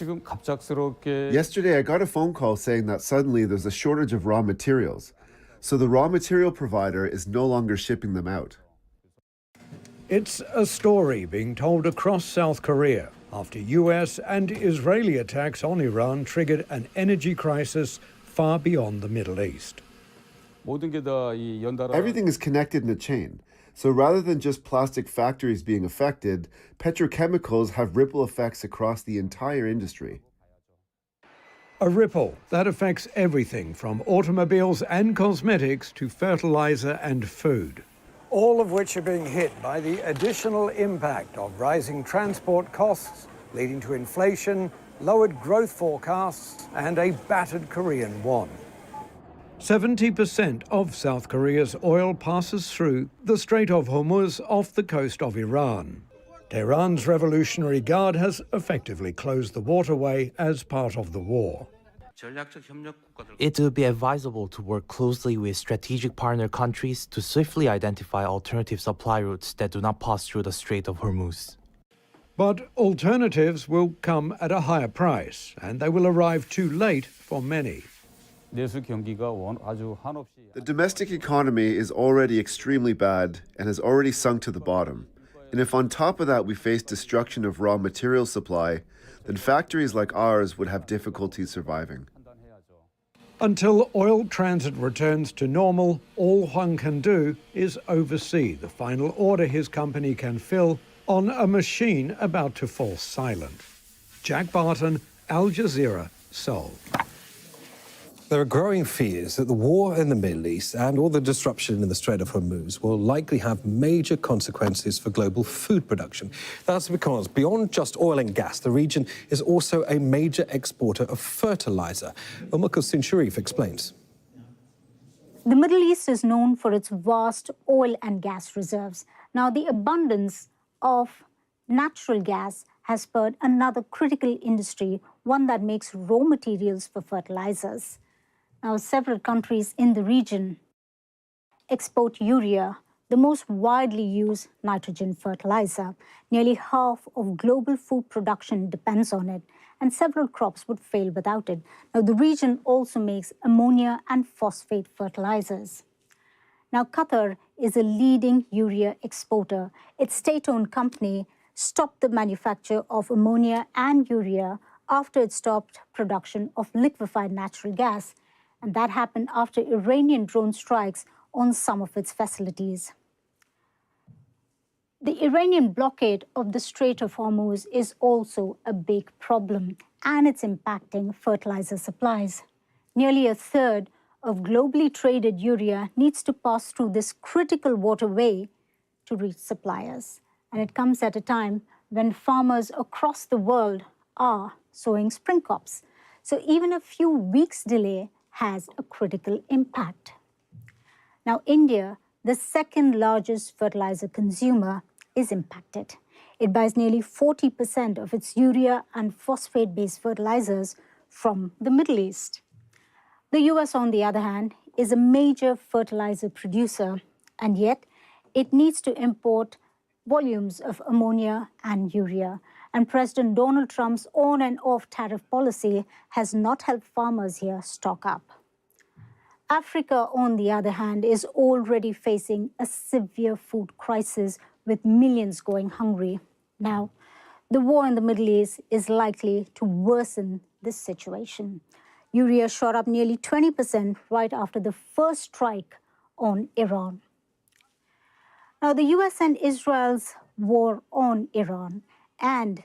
Yesterday, I got a phone call saying that suddenly there's a shortage of raw materials. So the raw material provider is no longer shipping them out. It's a story being told across South Korea after US and Israeli attacks on Iran triggered an energy crisis far beyond the Middle East. Everything is connected in a chain. So rather than just plastic factories being affected, petrochemicals have ripple effects across the entire industry. A ripple that affects everything from automobiles and cosmetics to fertilizer and food, all of which are being hit by the additional impact of rising transport costs, leading to inflation, lowered growth forecasts, and a battered Korean won. 70% of South Korea's oil passes through the Strait of Hormuz off the coast of Iran. Tehran's Revolutionary Guard has effectively closed the waterway as part of the war. It would be advisable to work closely with strategic partner countries to swiftly identify alternative supply routes that do not pass through the Strait of Hormuz. But alternatives will come at a higher price, and they will arrive too late for many. The domestic economy is already extremely bad and has already sunk to the bottom. And if on top of that we face destruction of raw material supply, then factories like ours would have difficulty surviving. Until oil transit returns to normal, all Huang can do is oversee the final order his company can fill on a machine about to fall silent. Jack Barton, Al Jazeera, Seoul. There are growing fears that the war in the Middle East and all the disruption in the Strait of Hormuz will likely have major consequences for global food production. That's because beyond just oil and gas, the region is also a major exporter of fertilizer. Umukusin Sharif explains. The Middle East is known for its vast oil and gas reserves. Now, the abundance of natural gas has spurred another critical industry, one that makes raw materials for fertilizers. Now, several countries in the region export urea, the most widely used nitrogen fertilizer. Nearly half of global food production depends on it, and several crops would fail without it. Now, the region also makes ammonia and phosphate fertilizers. Now, Qatar is a leading urea exporter. Its state-owned company stopped the manufacture of ammonia and urea after it stopped production of liquefied natural gas. And that happened after Iranian drone strikes on some of its facilities. The Iranian blockade of the Strait of Hormuz is also a big problem, and it's impacting fertilizer supplies. Nearly a third of globally traded urea needs to pass through this critical waterway to reach suppliers. And it comes at a time when farmers across the world are sowing spring crops. So even a few weeks' delay has a critical impact. Now, India, the second largest fertilizer consumer, is impacted. It buys nearly 40% of its urea and phosphate-based fertilizers from the Middle East. The US, on the other hand, is a major fertilizer producer, and yet it needs to import volumes of ammonia and urea. And President Donald Trump's on and off tariff policy has not helped farmers here stock up. Africa, on the other hand, is already facing a severe food crisis with millions going hungry. Now, the war in the Middle East is likely to worsen this situation. Urea shot up nearly 20% right after the first strike on Iran. Now, the US and Israel's war on Iran and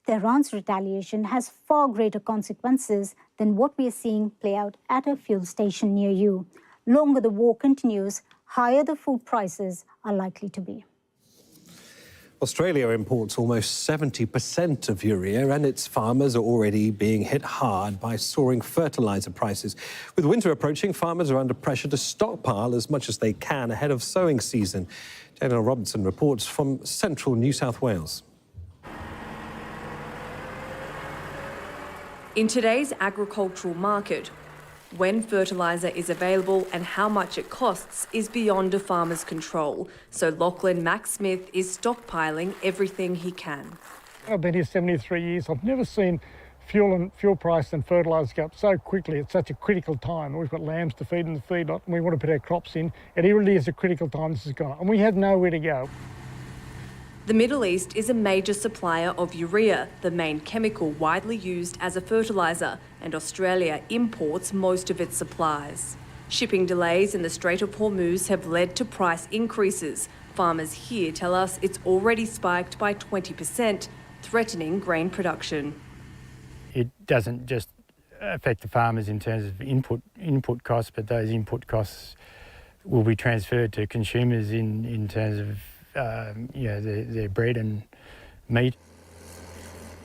Tehran's retaliation has far greater consequences than what we are seeing play out at a fuel station near you. Longer the war continues, higher the food prices are likely to be. Australia imports almost 70% of urea, and its farmers are already being hit hard by soaring fertilizer prices. With winter approaching, farmers are under pressure to stockpile as much as they can ahead of sowing season. Daniel Robinson reports from central New South Wales. In today's agricultural market, when fertiliser is available and how much it costs is beyond a farmer's control, so Lachlan Mac Smith is stockpiling everything he can. I've been here 73 years. I've never seen fuel price and fertiliser go up so quickly at such a critical time. We've got lambs to feed in the feedlot and we want to put our crops in. It really is a critical time this has gone on, and we have nowhere to go. The Middle East is a major supplier of urea, the main chemical widely used as a fertiliser, and Australia imports most of its supplies. Shipping delays in the Strait of Hormuz have led to price increases. Farmers here tell us it's already spiked by 20%, threatening grain production. It doesn't just affect the farmers in terms of input costs, but those input costs will be transferred to consumers in terms of their bread and meat.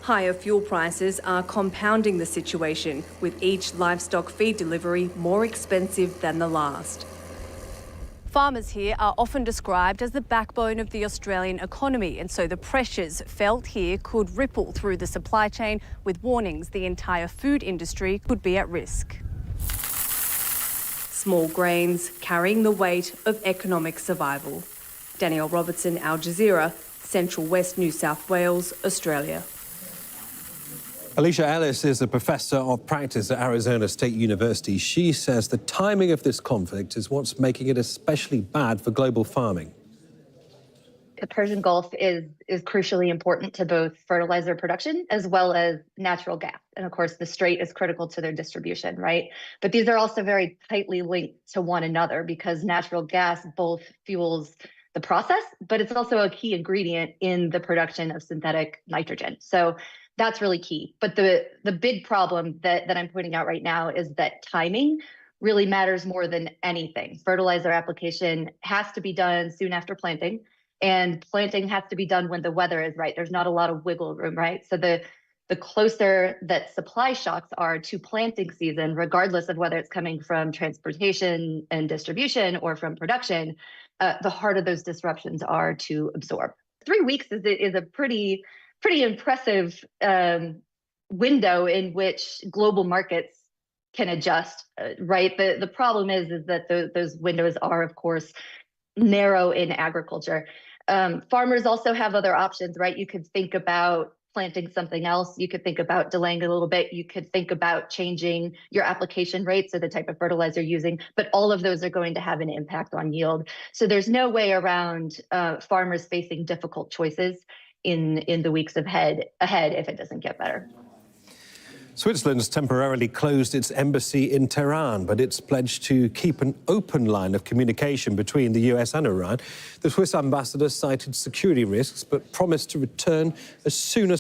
Higher fuel prices are compounding the situation, with each livestock feed delivery more expensive than the last. Farmers here are often described as the backbone of the Australian economy, and so the pressures felt here could ripple through the supply chain, with warnings the entire food industry could be at risk. Small grains carrying the weight of economic survival. Danielle Robertson, Al Jazeera, Central West New South Wales, Australia. Alicia Ellis is a professor of practice at Arizona State University. She says the timing of this conflict is what's making it especially bad for global farming. The Persian Gulf is crucially important to both fertilizer production as well as natural gas. And of course, the strait is critical to their distribution, right? But these are also very tightly linked to one another because natural gas both fuels the process, but it's also a key ingredient in the production of synthetic nitrogen. So that's really key. But the big problem that I'm pointing out right now is that timing really matters more than anything. Fertilizer application has to be done soon after planting, and planting has to be done when the weather is right. There's not a lot of wiggle room, right? So the closer that supply shocks are to planting season, regardless of whether it's coming from transportation and distribution or from production, the harder those disruptions are to absorb. 3 weeks is a pretty impressive window in which global markets can adjust, right? The problem is that those windows are, of course, narrow in agriculture. Farmers also have other options, right? You could think about planting something else. You could think about delaying a little bit. You could think about changing your application rates or the type of fertilizer you're using, but all of those are going to have an impact on yield. So there's no way around farmers facing difficult choices in the weeks ahead if it doesn't get better. Switzerland's temporarily closed its embassy in Tehran, but it's pledged to keep an open line of communication between the US and Iran. The Swiss ambassador cited security risks, but promised to return as soon as